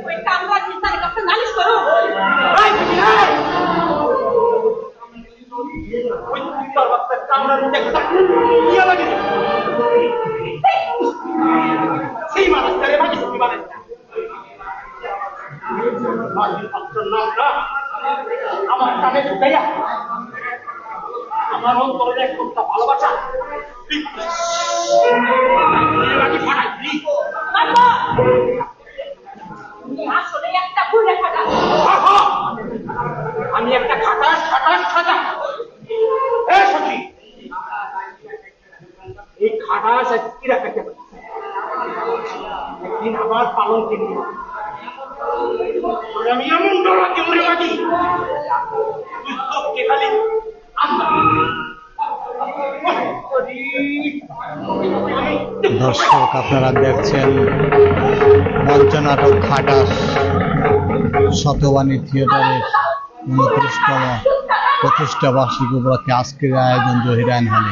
ওই কামরা নিতার কাছে নালিশ করো। ওই তোর বাচ্চা কামড়ার মধ্যে একটা ইয়া লাগে সেই মানুষটারে মাঝে কি মানে আমার কানে ঢুকাইয়া আমার অন্তরে একটা ভালোবাসা আসলে একটা ভুল দেখা যায়। আমি একটা খাটাস খাটাস খাটা সখী এই খাটাস কি রাখাতে পারি একদিন আবার পালন কিনি আমি এমন ডরাকে মরে বাকি তুই চোখকে খালি দর্শক আপনারা দেখছেন মঞ্চনাটক খাটাস শতবাণী থিয়েটারের 29তম প্রতিষ্ঠা বার্ষিকী উপলক্ষে আজকের আয়োজন জহির আইন হলে।